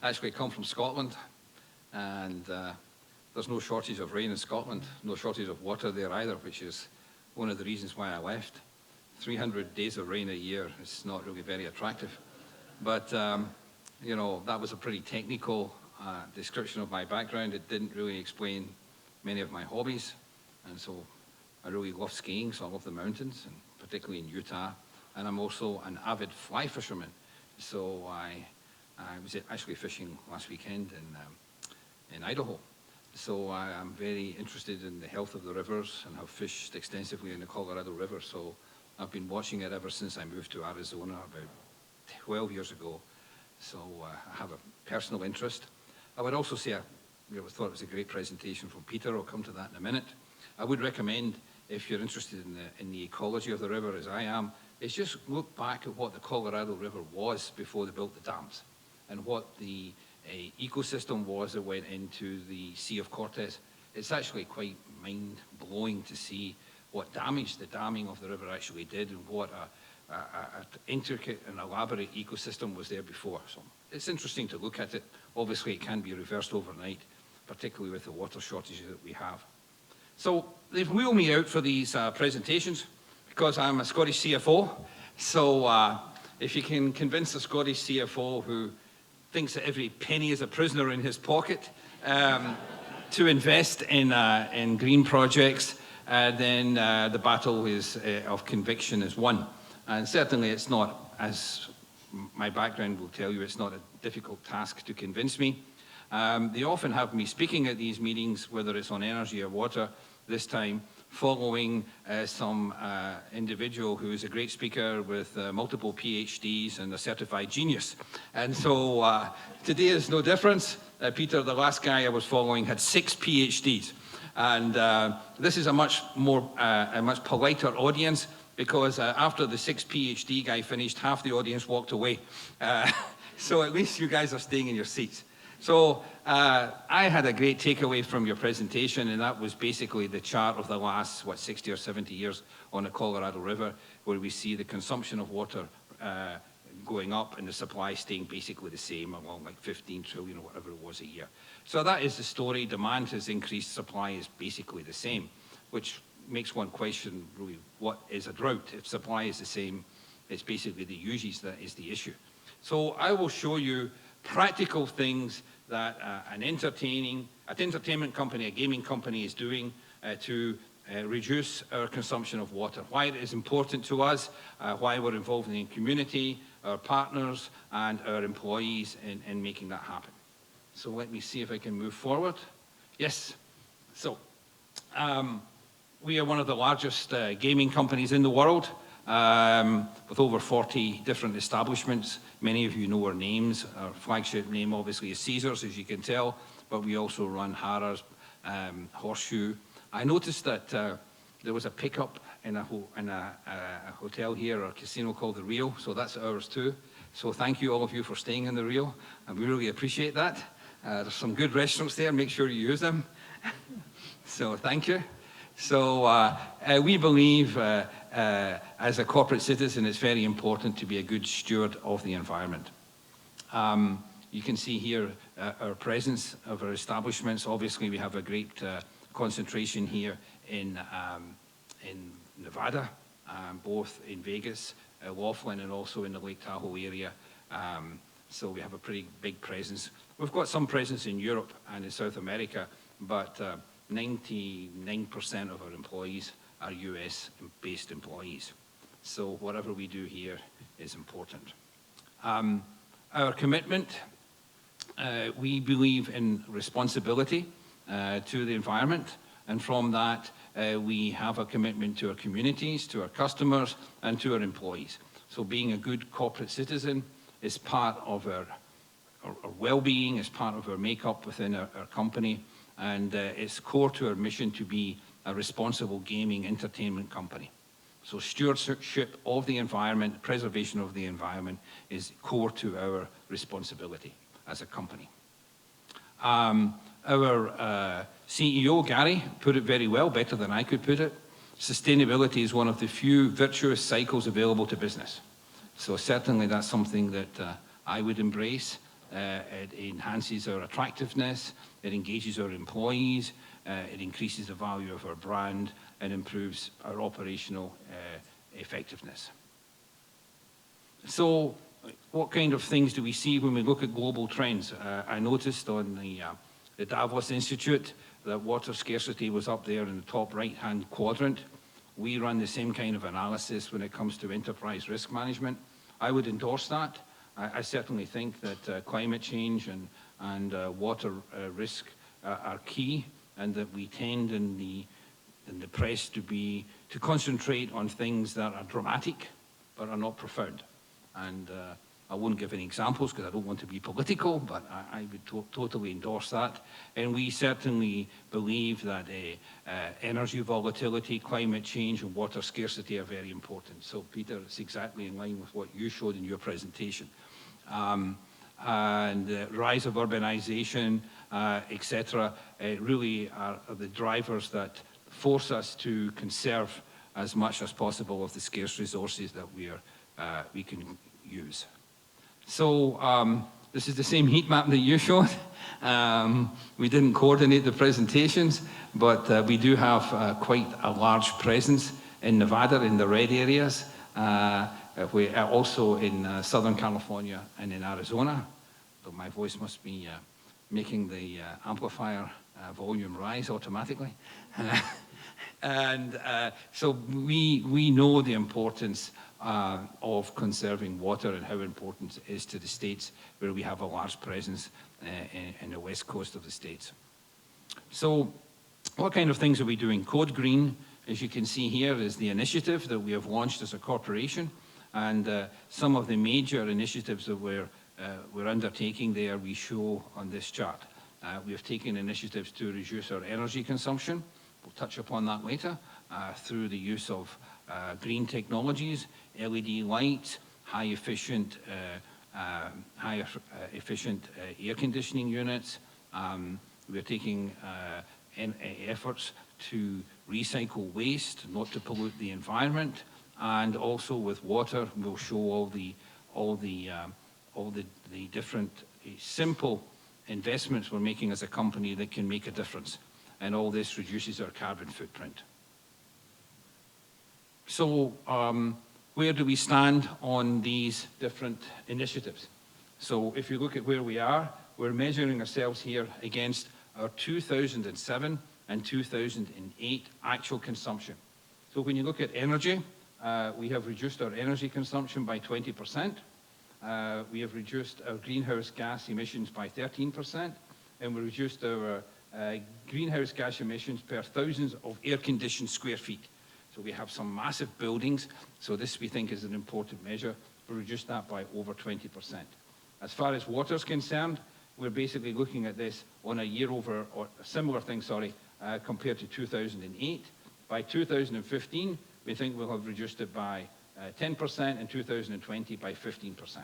actually come from Scotland, and there's no shortage of rain in Scotland, no shortage of water there either, which is one of the reasons why I left. 300 days of rain a year is not really very attractive. But, you know, that was a pretty technical description of my background. It didn't really explain many of my hobbies. And so I really love skiing, so I love the mountains, and particularly in Utah. And I'm also an avid fly fisherman. So I was actually fishing last weekend in Idaho. So I'm very interested in the health of the rivers and have fished extensively in the Colorado River. So I've been watching it ever since I moved to Arizona about 12 years ago. So I have a personal interest. I would also say I thought it was a great presentation from Peter. I'll come to that in a minute. I would recommend, if you're interested in the ecology of the river as I am, is just look back at what the Colorado River was before they built the dams, and what the ecosystem was that went into the Sea of Cortez. It's actually quite mind-blowing to see what damage the damming of the river actually did, and what an intricate and elaborate ecosystem was there before. So it's interesting to look at it. Obviously, it can be reversed overnight, particularly with the water shortages that we have. So they've wheeled me out for these presentations because I'm a Scottish CFO. So if you can convince a Scottish CFO who thinks that every penny is a prisoner in his pocket to invest in green projects, then the battle of conviction is won. And certainly it's not, as my background will tell you, it's not a difficult task to convince me. They often have me speaking at these meetings, whether it's on energy or water, this time following some individual who is a great speaker with multiple PhDs and a certified genius. And so today is no difference. Peter, the last guy I was following, had 6 PhDs. And this is a much politer audience, because after the 6 PhD guy finished, half the audience walked away. So at least you guys are staying in your seats. So I had a great takeaway from your presentation, and that was basically the chart of the last, 60 or 70 years on the Colorado River, where we see the consumption of water going up and the supply staying basically the same, along like 15 trillion or whatever it was a year. So that is the story. Demand has increased, supply is basically the same, which makes one question, really, what is a drought? If supply is the same, it's basically the uses that is the issue. So I will show you practical things that an entertainment company, a gaming company is doing to reduce our consumption of water, why it is important to us, why we're involved in the community, our partners, and our employees in making that happen. So let me see if I can move forward. Yes. So we are one of the largest gaming companies in the world, with over 40 different establishments. Many of you know our names. Our flagship name obviously is Caesars, as you can tell, but we also run Harrah's, Horseshoe. I noticed that there was a pickup in a hotel here, or a casino called the Rio, so that's ours too. So thank you all of you for staying in the Rio, and we really appreciate that. There's some good restaurants there, make sure you use them. So thank you. So we believe as a corporate citizen, it's very important to be a good steward of the environment. You can see here our presence of our establishments. Obviously, we have a great concentration here in Nevada, both in Vegas, Laughlin, and also in the Lake Tahoe area. So we have a pretty big presence. We've got some presence in Europe and in South America, but 99% of our employees are US-based employees. So whatever we do here is important. Our commitment, we believe in responsibility to the environment, and from that we have a commitment to our communities, to our customers, and to our employees. So being a good corporate citizen is part of our well-being, is part of our makeup within our company, and it's core to our mission to be a responsible gaming entertainment company. So stewardship of the environment, preservation of the environment is core to our responsibility as a company. Our CEO, Gary, put it very well, better than I could put it. Sustainability is one of the few virtuous cycles available to business. So certainly that's something that I would embrace. it enhances our attractiveness, it engages our employees, it increases the value of our brand, and improves our operational effectiveness. So what kind of things do we see when we look at global trends? I noticed on the Davos Institute that water scarcity was up there in the top right-hand quadrant. We run the same kind of analysis when it comes to enterprise risk management. I would endorse that. I certainly think that climate change and water risk are key, and that we tend in the press to concentrate on things that are dramatic but are not profound. And I won't give any examples because I don't want to be political, but I would totally endorse that. And we certainly believe that energy volatility, climate change, and water scarcity are very important. So, Peter, it's exactly in line with what you showed in your presentation. And the rise of urbanization, etc., really are the drivers that force us to conserve as much as possible of the scarce resources that we can use. So this is the same heat map that you showed. We didn't coordinate the presentations, but we do have quite a large presence in Nevada, in the red areas. We are also in Southern California and in Arizona. So my voice must be making the amplifier volume rise automatically. And so we know the importance of conserving water and how important it is to the states where we have a large presence in the west coast of the states. So what kind of things are we doing? Code Green, as you can see here, is the initiative that we have launched as a corporation. And some of the major initiatives that we're undertaking there we show on this chart. We have taken initiatives to reduce our energy consumption. We'll touch upon that later, through the use of green technologies, LED lights, high efficient air conditioning units. We're taking efforts to recycle waste, not to pollute the environment, and also with water, we'll show all the different simple investments we're making as a company that can make a difference. And all this reduces our carbon footprint. So where do we stand on these different initiatives? So if you look at where we are, we're measuring ourselves here against our 2007 and 2008 actual consumption. So when you look at energy, we have reduced our energy consumption by 20%. We have reduced our greenhouse gas emissions by 13%, and we reduced our greenhouse gas emissions per thousands of air-conditioned square feet. So we have some massive buildings, so this we think is an important measure. We reduced that by over 20%. As far as water is concerned, we're basically looking at this on a similar thing, compared to 2008. By 2015, we think we'll have reduced it by 10%, in 2020 by 15%.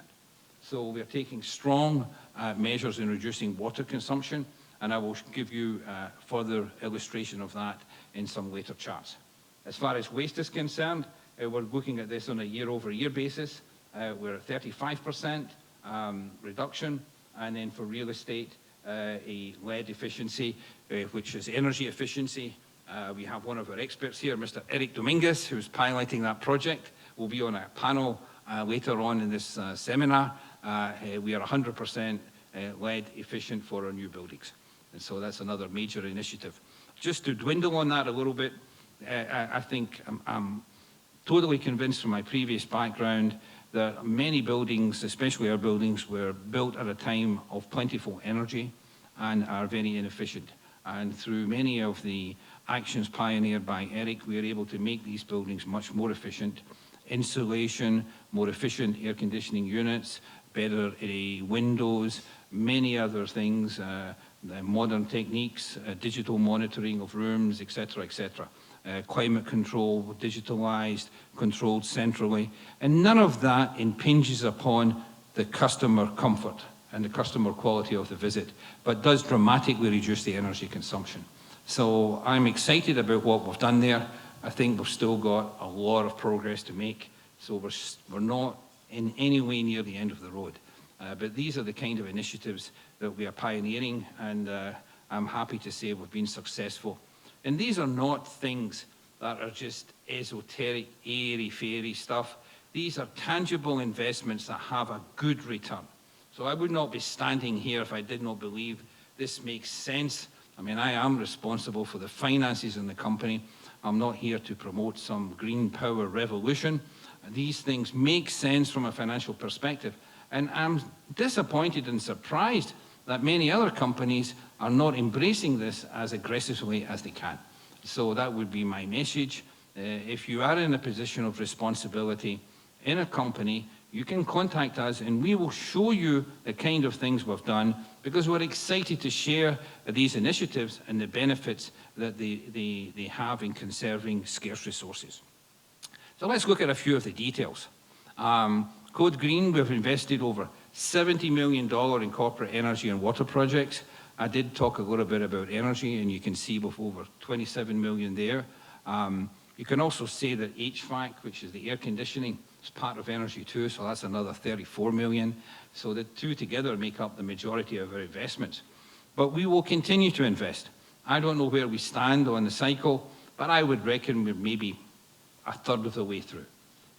So we're taking strong measures in reducing water consumption, and I will give you further illustration of that in some later charts. As far as waste is concerned, we're looking at this on a year-over-year basis. We're at 35% reduction, and then for real estate, a lead efficiency, which is energy efficiency. We have one of our experts here, Mr. Eric Dominguez, who's piloting that project. We'll be on a panel later on in this seminar. We are 100% lead efficient for our new buildings. And so that's another major initiative. Just to dwindle on that a little bit, I think I'm totally convinced from my previous background that many buildings, especially our buildings, were built at a time of plentiful energy and are very inefficient. And through many of the actions pioneered by Eric, we are able to make these buildings much more efficient. Insulation, more efficient air conditioning units, better windows, many other things, modern techniques, digital monitoring of rooms, etc., etc. Climate control, digitalized, controlled centrally. And none of that impinges upon the customer comfort and the customer quality of the visit, but does dramatically reduce the energy consumption. So I'm excited about what we've done there. I think we've still got a lot of progress to make, so we're not in any way near the end of the road. But these are the kind of initiatives that we are pioneering, and I'm happy to say we've been successful. And these are not things that are just esoteric, airy-fairy stuff. These are tangible investments that have a good return. So I would not be standing here if I did not believe this makes sense. I mean, I am responsible for the finances in the company. I'm not here to promote some green power revolution. These things make sense from a financial perspective. And I'm disappointed and surprised that many other companies are not embracing this as aggressively as they can. So that would be my message. If you are in a position of responsibility in a company, you can contact us and we will show you the kind of things we've done, because we're excited to share these initiatives and the benefits that they have in conserving scarce resources. So let's look at a few of the details. Code Green, we've invested over $70 million in corporate energy and water projects. I did talk a little bit about energy, and you can see with over 27 million there. You can also say that HVAC, which is the air conditioning, is part of energy too, so that's another 34 million. So the two together make up the majority of our investments. But we will continue to invest. I don't know where we stand on the cycle, but I would reckon we're maybe a third of the way through.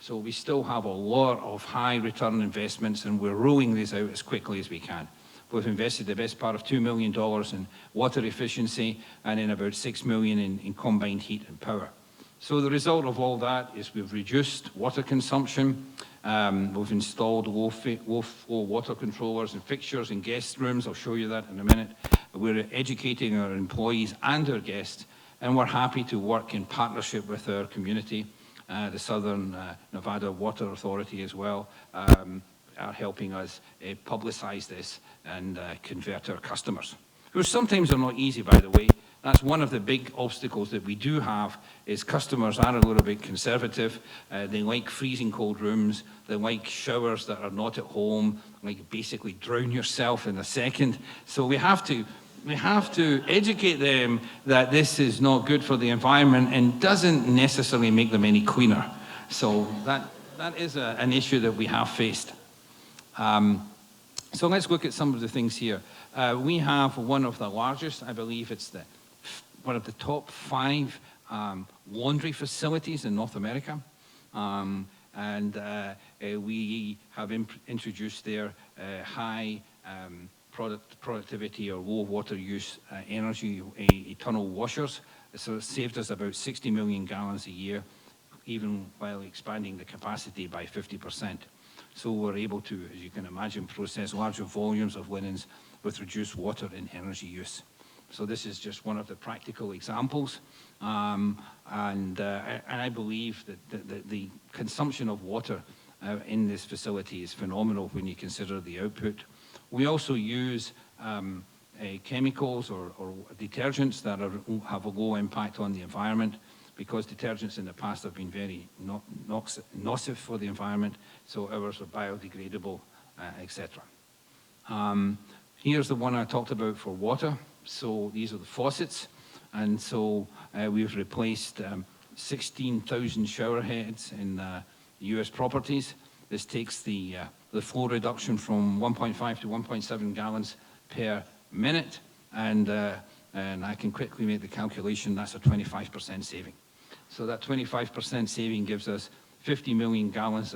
So we still have a lot of high return investments, and we're rolling these out as quickly as we can. We've invested the best part of $2 million in water efficiency and in about $6 million in combined heat and power. So the result of all that is we've reduced water consumption. We've installed low flow water controllers and fixtures in guest rooms. I'll show you that in a minute. We're educating our employees and our guests, and we're happy to work in partnership with our community. The Southern Nevada Water Authority as well are helping us publicize this and convert our customers, who sometimes are not easy, by the way. That's one of the big obstacles that we do have, is customers are a little bit conservative. They like freezing cold rooms. They like showers that are not at home, like basically drown yourself in a second. So we have to educate them that this is not good for the environment and doesn't necessarily make them any cleaner. So that is an issue that we have faced. So let's look at some of the things here. We have one of the largest, I believe it's one of the top 5 laundry facilities in North America. We have introduced their high productivity or low water use energy tunnel washers. So it saved us about 60 million gallons a year, even while expanding the capacity by 50%. So we're able to, as you can imagine, process larger volumes of linens with reduced water and energy use. So this is just one of the practical examples. And I believe that the consumption of water in this facility is phenomenal when you consider the output. We also use chemicals or detergents that have a low impact on the environment, because detergents in the past have been very nocive for the environment, so ours are biodegradable, etc. Here's the one I talked about for water. So these are the faucets, and so we've replaced 16,000 shower heads in US properties. This takes the flow reduction from 1.5 to 1.7 gallons per minute, and I can quickly make the calculation. That's a 25% saving. So that 25% saving gives us 50 million gallons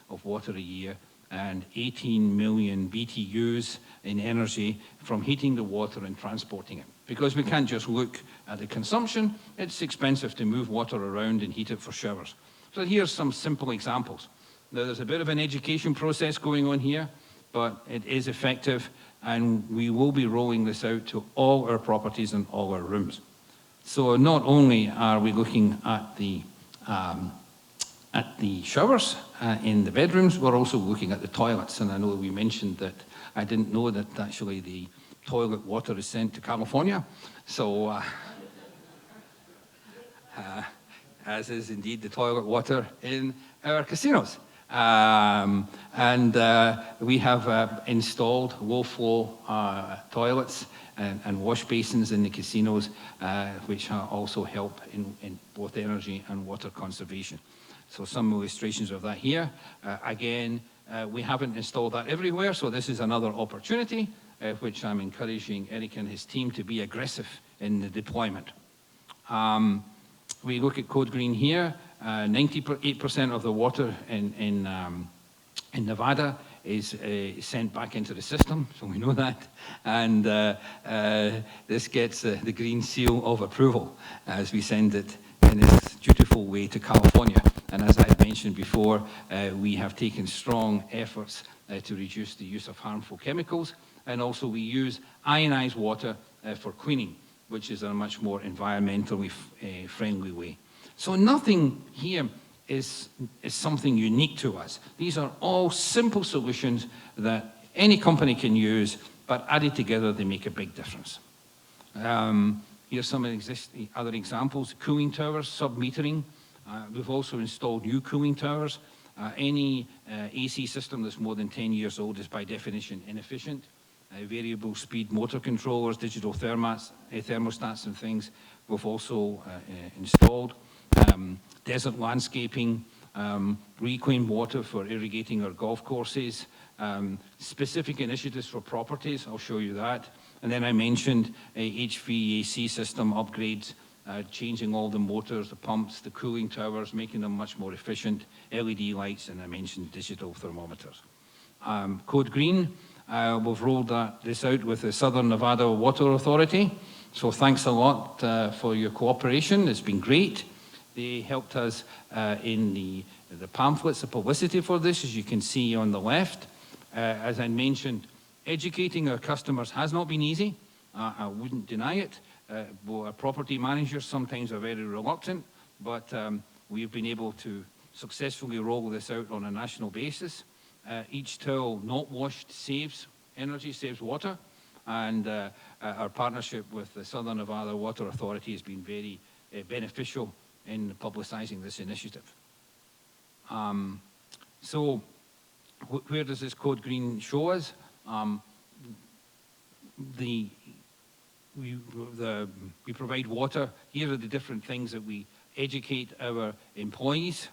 of water a year and 18 million BTUs in energy from heating the water and transporting it. Because we can't just look at the consumption, it's expensive to move water around and heat it for showers. So here's some simple examples. Now, there's a bit of an education process going on here, but it is effective, and we will be rolling this out to all our properties and all our rooms. So not only are we looking at the showers in the bedrooms, we're also looking at the toilets. And I know we mentioned that I didn't know that actually the toilet water is sent to California. So, as is indeed the toilet water in our casinos. We have installed low-flow toilets and wash basins in the casinos, which also help in both energy and water conservation. So some illustrations of that here. Again, We haven't installed that everywhere, so this is another opportunity, which I'm encouraging Eric and his team to be aggressive in the deployment. We look at Code Green here. 98% of the water in Nevada is sent back into the system, so we know that. And this gets the green seal of approval as we send it in this dutiful way to California. And as I've mentioned before, we have taken strong efforts to reduce the use of harmful chemicals. And also we use ionized water for cleaning, which is a much more environmentally friendly way. So nothing here is something unique to us. These are all simple solutions that any company can use, but added together, they make a big difference. Here's some other examples. Cooling towers, sub-metering. We've also installed new cooling towers. Any AC system that's more than 10 years old is by definition inefficient. Variable speed motor controllers, digital thermostats and things we've also installed. Desert landscaping, reclaimed water for irrigating our golf courses, specific initiatives for properties, I'll show you that. And then I mentioned HVAC system upgrades, changing all the motors, the pumps, the cooling towers, making them much more efficient, LED lights, and I mentioned digital thermometers. Code Green, we've rolled this out with the Southern Nevada Water Authority. So thanks a lot for your cooperation. It's been great. They helped us in the pamphlets, the publicity for this, as you can see on the left. As I mentioned, educating our customers has not been easy. I wouldn't deny it. Our property managers sometimes are very reluctant, but we've been able to successfully roll this out on a national basis. Each towel not washed saves energy, saves water, and our partnership with the Southern Nevada Water Authority has been very beneficial in publicizing this initiative. So where does this Code Green show us? We provide water. Here are the different things that we educate our employees.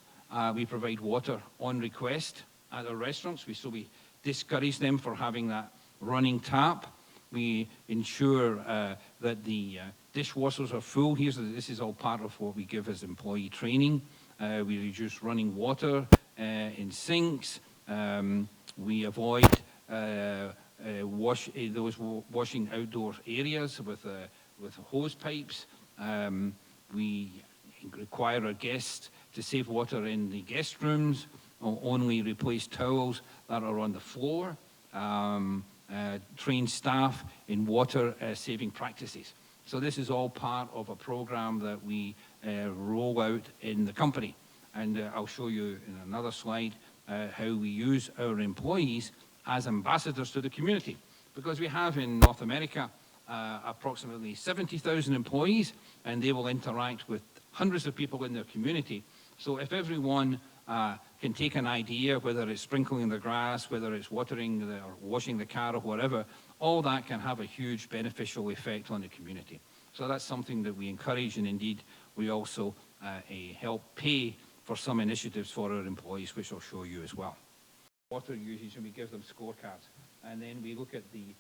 We provide water on request at our restaurants. So we discourage them from having that running tap. We ensure that the dishwashers are full. This is all part of what we give as employee training. We reduce running water in sinks. We avoid washing outdoor areas with hose pipes. We require our guests to save water in the guest rooms, or only replace towels that are on the floor. Train staff in water saving practices. So this is all part of a program that we roll out in the company. And I'll show you in another slide how we use our employees as ambassadors to the community. Because we have in North America approximately 70,000 employees, and they will interact with hundreds of people in their community. So if everyone can take an idea, whether it's sprinkling the grass, whether it's watering or washing the car or whatever, all that can have a huge beneficial effect on the community. So that's something that we encourage, and indeed we also help pay for some initiatives for our employees, which I'll show you as well. Water usage, and we give them scorecards. And then we look at the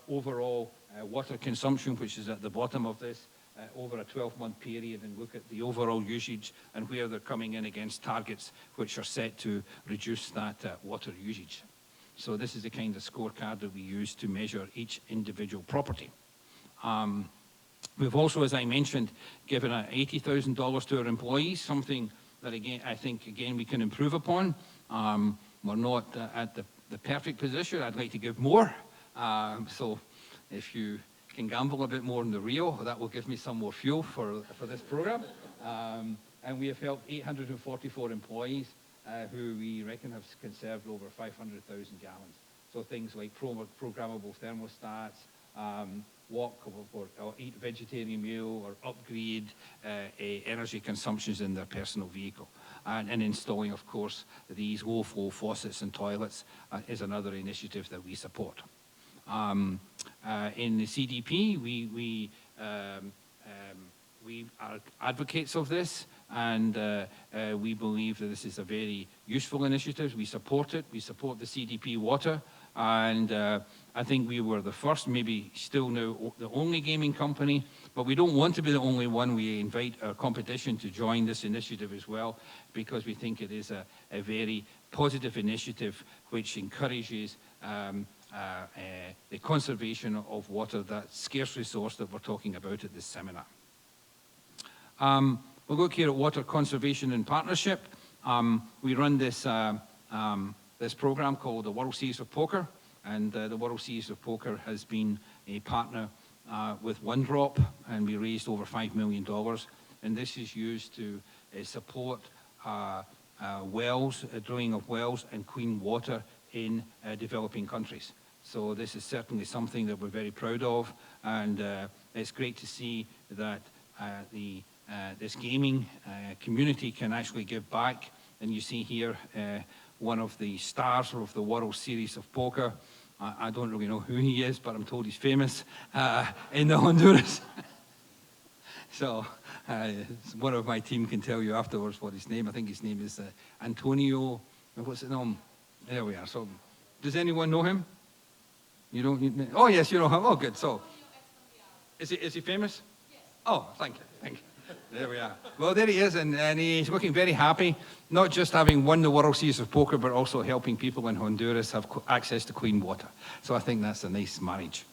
overall water consumption, which is at the bottom of this, over a 12-month period, and look at the overall usage and where they're coming in against targets which are set to reduce that water usage. So this is the kind of scorecard that we use to measure each individual property. We've also, as I mentioned, given $80,000 to our employees, something that, again, I think, again, we can improve upon. We're not at the perfect position. I'd like to give more. So if you can gamble a bit more in the Rio, that will give me some more fuel for this program. And we have helped 844 employees who we reckon have conserved over 500,000 gallons. So things like programmable thermostats, walk or eat a vegetarian meal, or upgrade energy consumptions in their personal vehicle. And installing, of course, these low-flow faucets and toilets is another initiative that we support. In the CDP, we are advocates of this. and we believe that this is a very useful initiative. We support it. We support the CDP Water, and I think we were the first, maybe still now the only gaming company, but we don't want to be the only one. We invite our competition to join this initiative as well, because we think it is a very positive initiative which encourages the conservation of water, that scarce resource that we're talking about at this seminar. We'll look here at water conservation and partnership. We run this program called the World Series of Poker, and the World Series of Poker has been a partner with One Drop, and we raised over $5 million. And this is used to support wells, drilling of wells and clean water in developing countries. So this is certainly something that we're very proud of, and it's great to see that this gaming community can actually give back. And you see here one of the stars of the World Series of Poker. I don't really know who he is, but I'm told he's famous in the Honduras. So one of my team can tell you afterwards what his name. I think his name is Antonio. What's it name? There we are. So does anyone know him? You don't? Oh yes, you know him. Oh good. So is he famous? Yes. Oh, thank you. Thank you. There we are. Well, there he is, and he's looking very happy, not just having won the World Series of Poker, but also helping people in Honduras have access to clean water. So I think that's a nice marriage.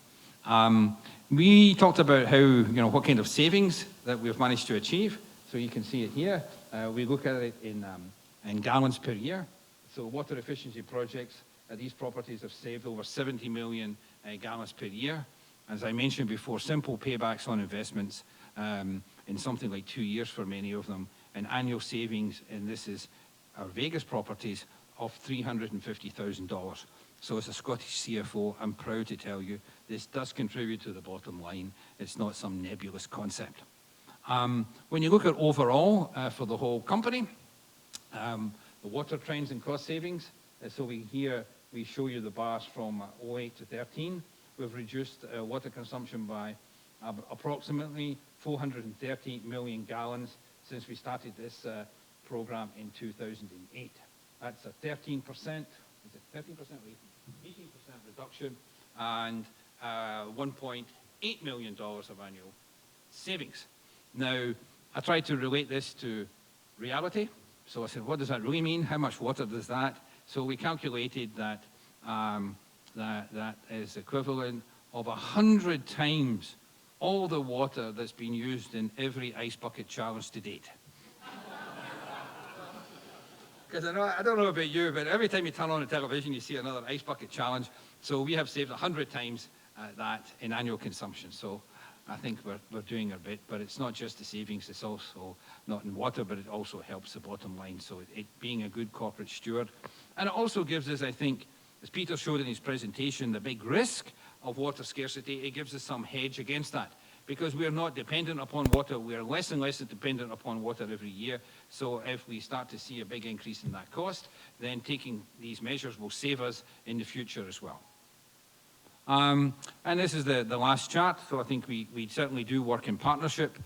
We talked about how, what kind of savings that we've managed to achieve. So you can see it here. We look at it in gallons per year. So water efficiency projects at these properties have saved over 70 million gallons per year. As I mentioned before, simple paybacks on investments in something like 2 years for many of them, and annual savings, and this is our Vegas properties, of $350,000. So as a Scottish CFO, I'm proud to tell you this does contribute to the bottom line. It's not some nebulous concept. When you look at overall for the whole company, the water trends and cost savings, so we show you the bars from 08 to 13. We've reduced water consumption by approximately 430 million gallons since we started this program in 2008. That's a 13%, is it 13% rate? 18% reduction, and $1.8 million of annual savings. Now, I tried to relate this to reality. So I said, what does that really mean? How much water does that? So we calculated that that is equivalent of 100 times all the water that's been used in every ice bucket challenge to date. Because I don't know about you, but every time you turn on the television, you see another ice bucket challenge. So we have saved 100 times that in annual consumption. So I think we're doing our bit, but it's not just the savings, it's also not in water, but it also helps the bottom line. So it being a good corporate steward. And it also gives us, I think, as Peter showed in his presentation, the big risk of water scarcity. It gives us some hedge against that, because we're not dependent upon water. We're less and less dependent upon water every year. So if we start to see a big increase in that cost, then taking these measures will save us in the future as well. And this is the last chart. So I think we certainly do work in partnership